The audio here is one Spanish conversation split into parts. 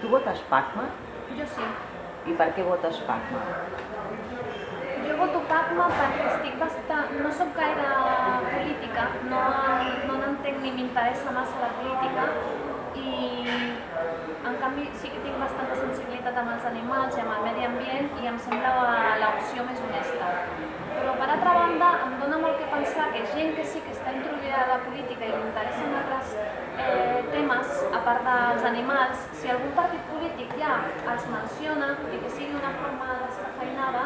Tu votes PACMA? Jo sí. I per què votes PACMA? Jo voto PACMA perquè estic bastant... no soc gaire política, no n'entenc ni m'interessa massa la política i en canvi sí que tinc bastanta sensibilitat amb els animals i amb el medi ambient i em sembla l'opció més honesta. Però per altra banda em dona molt que pensar que gent que sí que està introduïda a la política i li interessen altres temes a part dels animals, si algun partit polític ja els menciona i que sigui una forma descafeinada,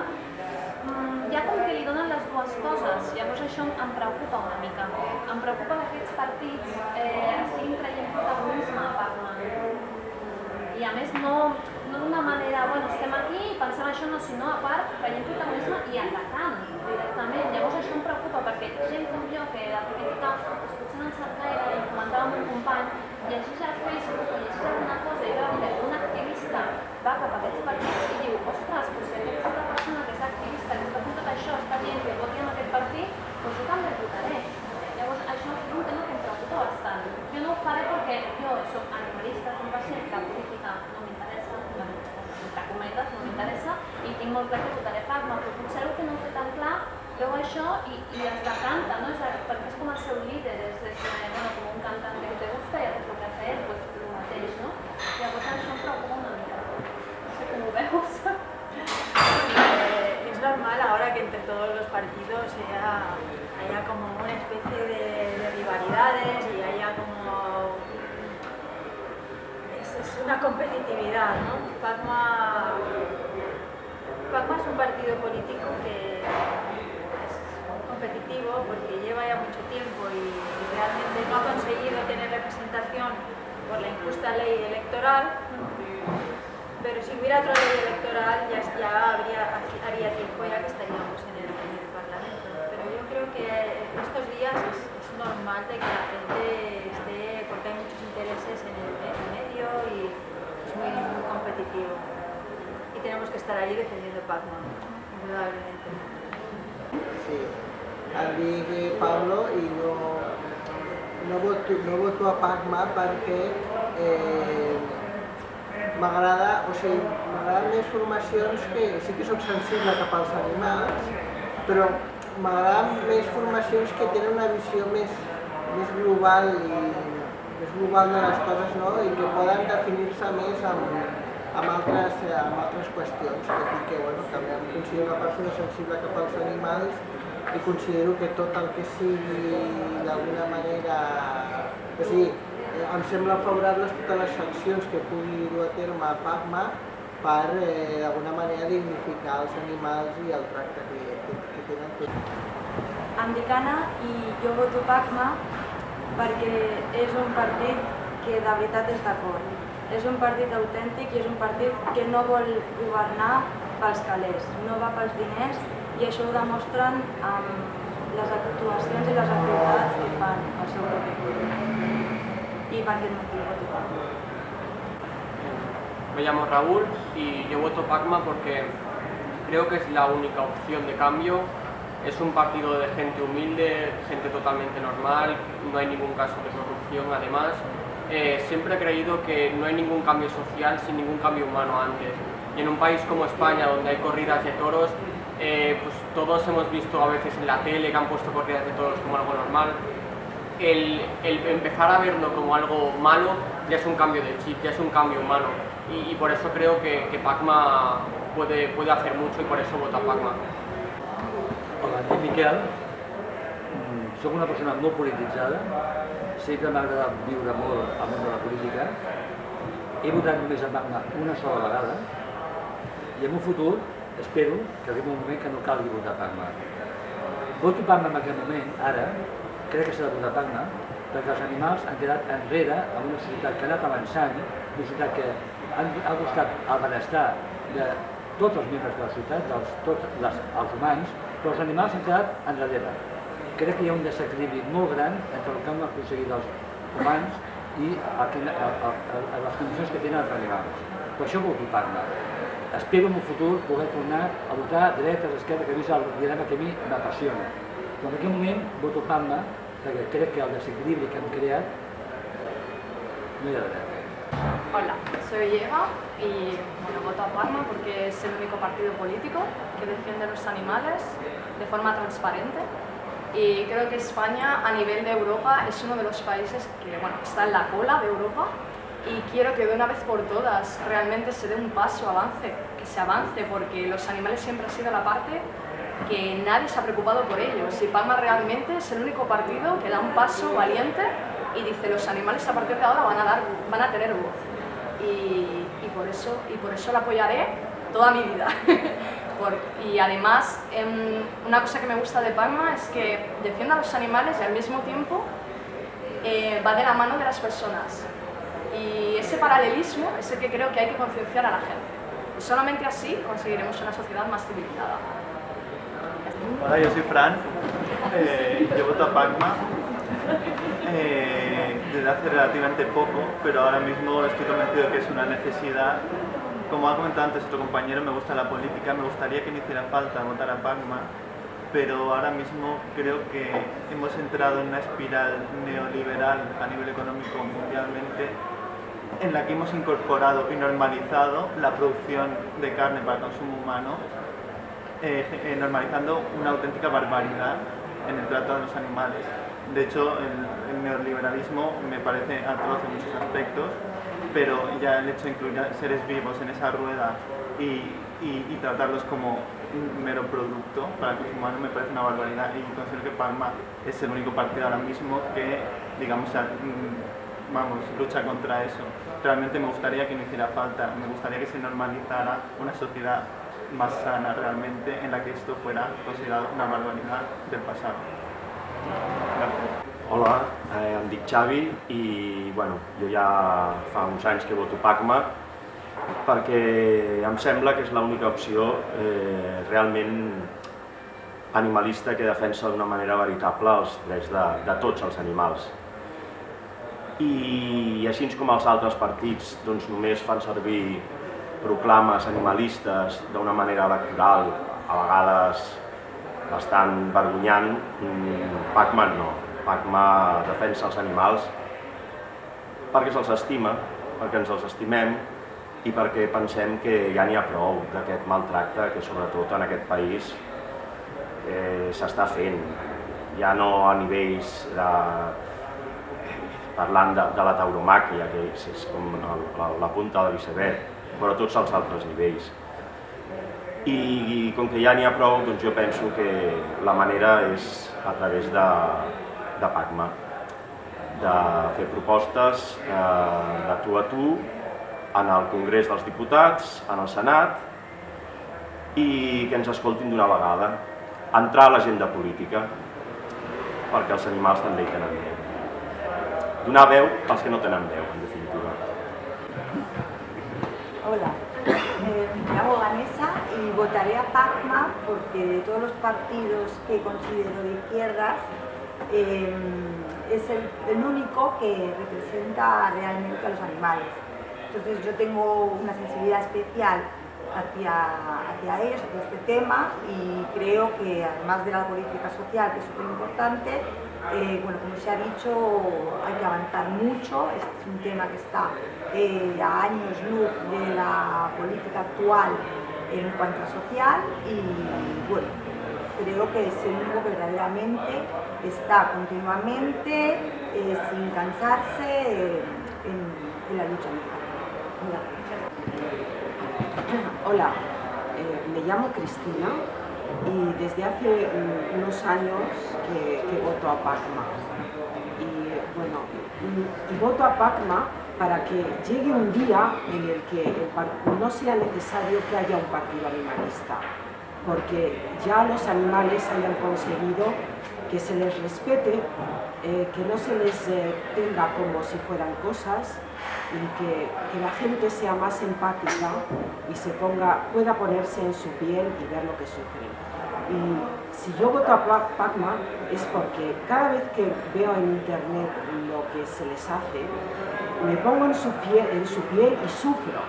ja com que li donen les dues coses, llavors això em preocupa una mica. Em preocupa que aquests partits estiguin traient protagonisme a PACMA. I a més no d'una manera, bueno, estem aquí i pensem això, no, sinó a part traient protagonisme i atacant directament. Llavors això em preocupa perquè gent com jo, que la política potser no en sap gaire, i comentava amb un company, llegeix al Facebook o llegeix alguna cosa i veu que un activista va cap a aquests partits i diu, ostres, doncs si aquesta persona que és activista, que està fent tot això, està dient que voti en aquest partit, doncs jo també votaré. Llavors això és un tema que em preocupa bastant. Jo no ho faré perquè jo soc animalista 100%, la política no m'interessa, entre cometes, no m'interessa, i tinc molt clar que votaré PACMA, però potser el que no ho té tan clar veu això i es decanta, no? Perquè és com el seu líder, és com un cantant que te gusta i haces lo que hace él, pues el mateix, no? Llavors això em preocupa una mica. No sé com ho veus. Es normal ahora que entre todos los partidos haya como una especie de rivalidades y haya como... Es una competitividad, ¿no? PACMA es un partido político que es competitivo porque lleva ya mucho tiempo y realmente no ha conseguido tener representación por la injusta ley electoral, pero si hubiera otra ley electoral ya haría tiempo ya que estaríamos en el Parlamento. Pero yo creo que estos días es normal de que la gente esté, porque hay muchos intereses en el medio y es muy competitivo. Y tenemos que estar ahí defendiendo PACMA, indudablemente. Sí, dic Pablo i no voto a PACMA perquè m'agraden més formacions que sí que soc sensible cap als animals, però m'agraden més formacions que tenen una visió més global de les coses, no? I que poden definir-se més amb altres qüestions, tot i que també em considero una persona sensible cap als animals i considero que tot el que sigui d'alguna manera... O sigui, em semblen favorables totes les sancions que pugui dur a terme a PACMA per d'alguna manera dignificar els animals i el tracte que tenen tots. Em dic Anna i jo voto PACMA perquè és un partit que de veritat és d'acord. És un partit autèntic i és un partit que no vol governar pels calés, no va pels diners i això ho demostren amb les actuacions i les activitats que fan al seu propi club. Y para qué motivo voto PACMA. Me llamo Raúl y yo voto PACMA porque creo que es la única opción de cambio. Es un partido de gente humilde, gente totalmente normal, no hay ningún caso de corrupción. Además, siempre he creído que no hay ningún cambio social sin ningún cambio humano antes. Y en un país como España, donde hay corridas de toros, pues todos hemos visto a veces en la tele que han puesto corridas de toros como algo normal. El empezar a verlo como algo malo ya es un cambio de chip, ya es un cambio humano. Y por eso creo que PACMA puede hacer mucho y por eso voto a PACMA. Hola, em dic Miquel, soc una persona molt polititzada, sempre m'ha agradat viure molt al món de la política, he votat només a PACMA una sola vegada i en un futur espero que arribi un moment que no calgui votar PACMA. Voto PACMA en aquest moment, ara, crec que s'ha de votar PACMA, perquè els animals han quedat enrere en una societat que ha anat avançant, una societat que ha buscat el benestar de tots els membres de la societat, tots els humans, però els animals han quedat enrere. Crec que hi ha un desequilibri molt gran entre el que han aconseguit els humans i les condicions que tenen els animals. Per això voto PACMA. Espero en un futur poder tornar a votar a dretes, a esquerra, que he vist el dilema que a mi m'apassiona. Però en aquest moment voto PACMA perquè crec que el desequilibri que hem creat no hi ha d'haver. Hola, soy Eva y bueno, voto a Pacma porque es el único partido político que defiende los animales de forma transparente y creo que España a nivel de Europa es uno de los países que bueno, está en la cola de Europa y quiero que de una vez por todas realmente se dé un paso, que se avance porque los animales siempre ha sido la parte que nadie se ha preocupado por ellos y Pacma realmente es el único partido que da un paso valiente y dice los animales a partir de ahora van a tener voz. Y por eso la apoyaré toda mi vida. Y además, una cosa que me gusta de Pacma es que defiende a los animales y al mismo tiempo va de la mano de las personas. Y ese paralelismo es el que creo que hay que concienciar a la gente. Y solamente así conseguiremos una sociedad más civilizada. Hola, yo soy Fran, yo voto a Pacma desde hace relativamente poco, pero ahora mismo estoy convencido de que es una necesidad. Como ha comentado antes otro compañero, me gusta la política, me gustaría que no hiciera falta votar a Pacma, pero ahora mismo creo que hemos entrado en una espiral neoliberal a nivel económico mundialmente en la que hemos incorporado y normalizado la producción de carne para consumo humano, normalizando una auténtica barbaridad en el trato de los animales. De hecho, el neoliberalismo me parece atroz en muchos aspectos, pero ya el hecho de incluir a seres vivos en esa rueda y tratarlos como un mero producto para el consumo humano me parece una barbaridad y considero que Pacma es el único partido ahora mismo que, digamos, lucha contra eso. Realmente me gustaría que no hiciera falta, me gustaría que se normalizara una sociedad más sana realmente en la que esto fuera considerado una barbaridad del pasado. Gràcies. Hola, em dic Xavi i bueno, jo ja fa uns anys que voto Pacma perquè em sembla que és l'única opció realment animalista que defensa d'una manera veritable els drets de tots els animals. I així com els altres partits doncs, només fan servir proclames animalistes d'una manera electoral, a vegades bastant vergonyant, Pacma no. Pacma defensa els animals perquè se'ls estima, perquè ens els estimem i perquè pensem que ja n'hi ha prou d'aquest maltracte que sobretot en aquest país s'està fent. Ja no a nivells parlant de la tauromàquia, que és com la punta de l'iceberg, però a tots els altres nivells. I com que ja n'hi ha prou, doncs jo penso que la manera és a través de Pacma, de fer propostes de tu a tu en el Congrés dels Diputats, en el Senat, i que ens escoltin d'una vegada, entrar a l'agenda política, perquè els animals també hi tenen veu. Donar veu als que no tenen veu, en definitiva. Hola, me llamo Vanessa y votaré a Pacma porque de todos los partidos que considero de izquierdas es el único que representa realmente a los animales. Entonces yo tengo una sensibilidad especial hacia ellos, hacia este tema, y creo que además de la política social, que es súper importante, bueno, como se ha dicho, hay que avanzar mucho. Este es un tema que está a años luz de la política actual en cuanto a social, y bueno, creo que es el único que verdaderamente está continuamente, sin cansarse, en la lucha animal. Hola, me llamo Cristina y desde hace unos años que voto a Pacma. Y bueno, voto a Pacma para que llegue un día en el que no sea necesario que haya un partido animalista, porque ya los animales hayan conseguido que se les respete, que no se les tenga como si fueran cosas, y que la gente sea más empática y pueda ponerse en su piel y ver lo que sufren. Y si yo voto a Pacma es porque cada vez que veo en internet lo que se les hace, me pongo en su piel y sufro,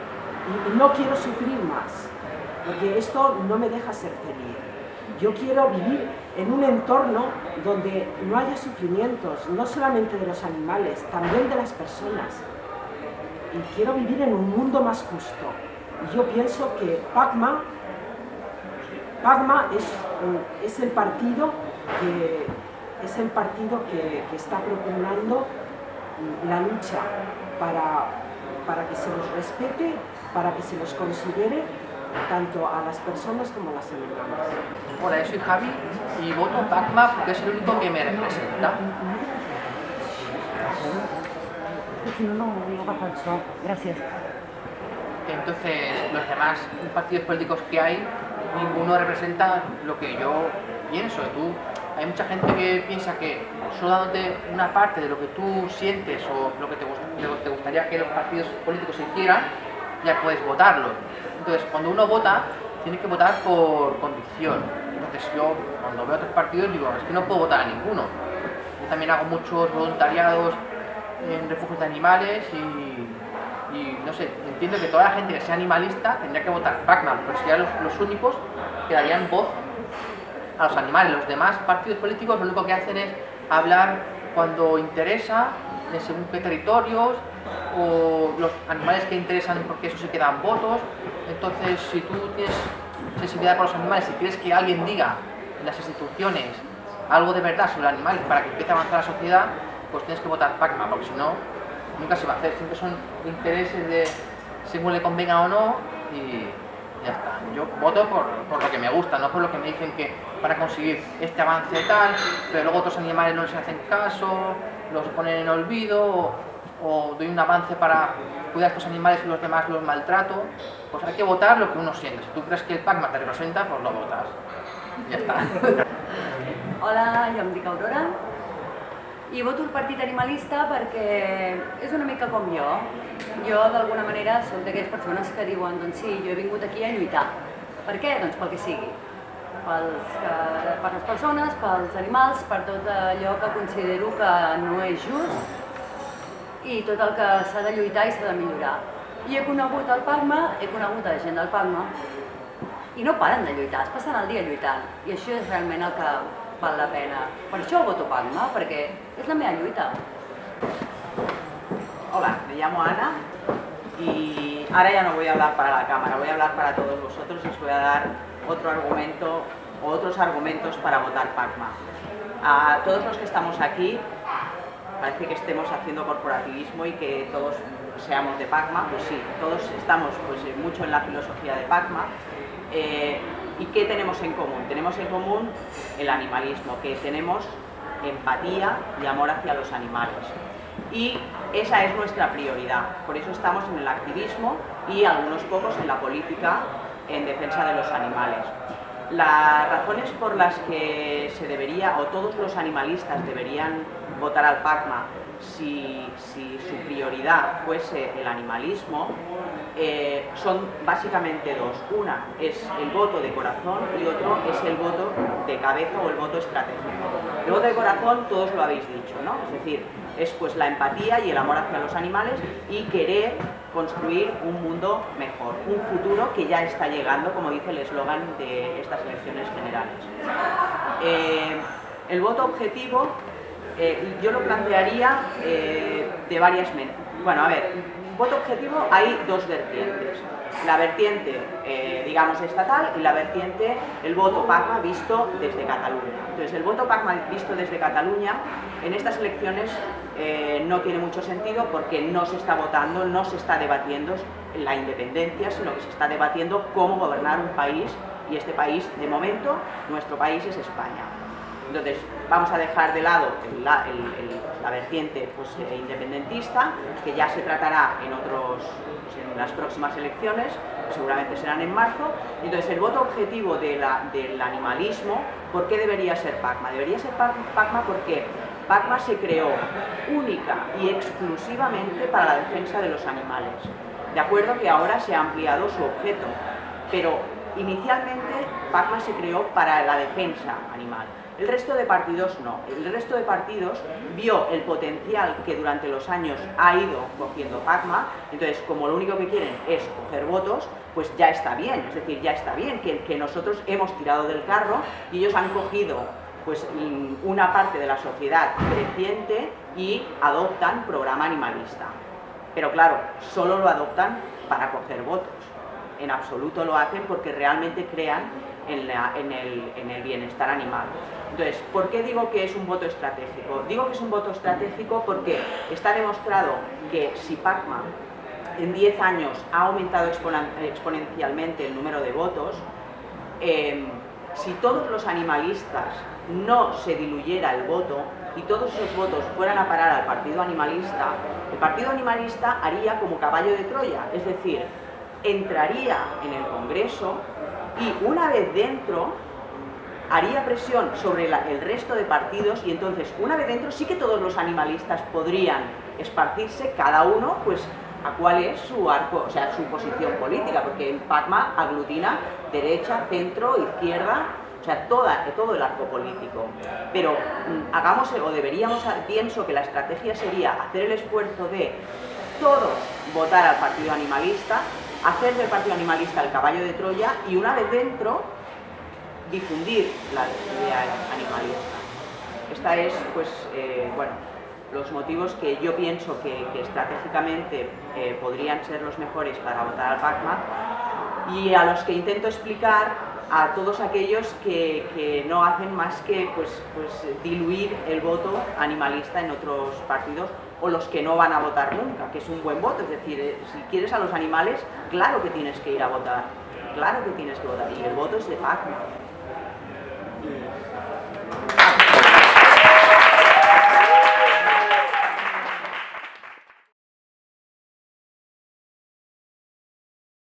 y no quiero sufrir más, porque esto no me deja ser feliz. Yo quiero vivir en un entorno donde no haya sufrimientos, no solamente de los animales, también de las personas. y quiero vivir en un mundo más justo. Y yo pienso que PACMA es el partido que está propugnando la lucha para que se los respete, para que se los considere tanto a las personas como a las animales. Hola, yo soy Javi y voto PACMA porque es el único que me representa. No baja el sol. Gracias. Entonces, los demás partidos políticos que hay, ninguno representa lo que yo pienso. Hay mucha gente que piensa que solo dándote una parte de lo que tú sientes o lo que te gustaría que los partidos políticos hicieran, ya puedes votarlo. Entonces, cuando uno vota, tiene que votar por convicción. Entonces, yo cuando veo otros partidos digo, es que no puedo votar a ninguno. Yo también hago muchos voluntariados en refugios de animales y no sé, entiendo que toda la gente que sea animalista tendría que votar PACMA, porque serían los únicos que darían voz a los animales. Los demás partidos políticos lo único que hacen es hablar cuando interesa, según qué territorios, o los animales que interesan porque eso sí que dan votos. Entonces, si tú tienes sensibilidad por los animales, si quieres que alguien diga en las instituciones algo de verdad sobre los animales para que empiece a avanzar la sociedad, pues tienes que votar PACMA, porque si no, nunca se va a hacer. Siempre son intereses de según le convenga o no y ya está. Yo voto por lo que me gusta, no por lo que me dicen que para conseguir este avance tal, pero luego otros animales no les hacen caso, los ponen en olvido, o doy un avance para cuidar a estos animales y los demás los maltrato. Pues hay que votar lo que uno siente. Si tú crees que el PACMA te representa, pues lo votas. Ja està. Hola, jo em dic Aurora i voto el Partit Animalista perquè és una mica com jo. Jo, d'alguna manera, soc d'aquelles persones que diuen doncs sí, jo he vingut aquí a lluitar. Per què? Doncs pel que sigui. Per les persones, pels animals, per tot allò que considero que no és just i tot el que s'ha de lluitar i s'ha de millorar. I he conegut el PACMA, he conegut a la gent del PACMA i no paren de lluitar, es passen el dia lluitant i això és realment el que val la pena. Per això voto PACMA, perquè és la meva lluita. Hola, me llamo Ana y ahora ya no voy a hablar para la cámara, voy a hablar para todos vosotros y os voy a dar otro argumento o otros argumentos para votar PACMA. A todos los que estamos aquí, parece que estemos haciendo corporativismo y que todos seamos de PACMA, pues sí, todos estamos pues, mucho en la filosofía de PACMA. ¿Y qué tenemos en común? Tenemos en común el animalismo, que tenemos empatía y amor hacia los animales. Y esa es nuestra prioridad, por eso estamos en el activismo y algunos pocos en la política en defensa de los animales. Las razones por las que se debería, o todos los animalistas deberían votar al PACMA si su prioridad fuese el animalismo, son básicamente dos. Una es el voto de corazón y otro es el voto de cabeza o el voto estratégico. El voto de corazón todos lo habéis dicho, ¿no? Es decir, es pues la empatía y el amor hacia los animales y querer construir un mundo mejor, un futuro que ya está llegando, como dice el eslogan de estas elecciones generales. El voto objetivo yo lo plantearía de varias maneras. Bueno, a ver, voto objetivo hay dos vertientes. La vertiente, digamos, estatal y la vertiente, el voto PACMA visto desde Cataluña. Entonces, el voto PACMA visto desde Cataluña en estas elecciones no tiene mucho sentido porque no se está votando, no se está debatiendo la independencia, sino que se está debatiendo cómo gobernar un país y este país, de momento, nuestro país es España. Entonces, vamos a dejar de lado la vertiente pues, independentista, que ya se tratará en las próximas elecciones, que seguramente serán en marzo. Entonces, el voto objetivo del animalismo, ¿por qué debería ser PACMA? Debería ser PACMA porque PACMA se creó única y exclusivamente para la defensa de los animales. De acuerdo que ahora se ha ampliado su objeto, pero inicialmente PACMA se creó para la defensa animal. El resto de partidos no. El resto de partidos vio el potencial que durante los años ha ido cogiendo PACMA, entonces como lo único que quieren es coger votos, pues ya está bien, es decir, ya está bien que nosotros hemos tirado del carro y ellos han cogido pues una parte de la sociedad creciente y adoptan programa animalista. Pero claro, solo lo adoptan para coger votos. En absoluto lo hacen porque realmente crean en el bienestar animal. Entonces, ¿por qué digo que es un voto estratégico? Digo que es un voto estratégico porque está demostrado que si PACMA en 10 años ha aumentado exponencialmente el número de votos, si todos los animalistas no se diluyera el voto y todos esos votos fueran a parar al partido animalista, el partido animalista haría como caballo de Troya, es decir, entraría en el Congreso y una vez dentro haría presión sobre el resto de partidos y entonces una vez dentro sí que todos los animalistas podrían esparcirse, cada uno pues a cuál es su arco, o sea, su posición política, porque el PACMA aglutina derecha, centro, izquierda, o sea, todo el arco político. Pero hagamos, o deberíamos, pienso que la estrategia sería hacer el esfuerzo de todos votar al partido animalista, hacer del partido animalista el caballo de Troya y una vez dentro difundir la idea animalista. Esta es, pues, bueno, los motivos que yo pienso que estratégicamente podrían ser los mejores para votar al PACMA y a los que intento explicar a todos aquellos que no hacen más que pues diluir el voto animalista en otros partidos o los que no van a votar nunca, que es un buen voto, es decir, si quieres a los animales, claro que tienes que ir a votar, claro que tienes que votar y el voto es de PACMA.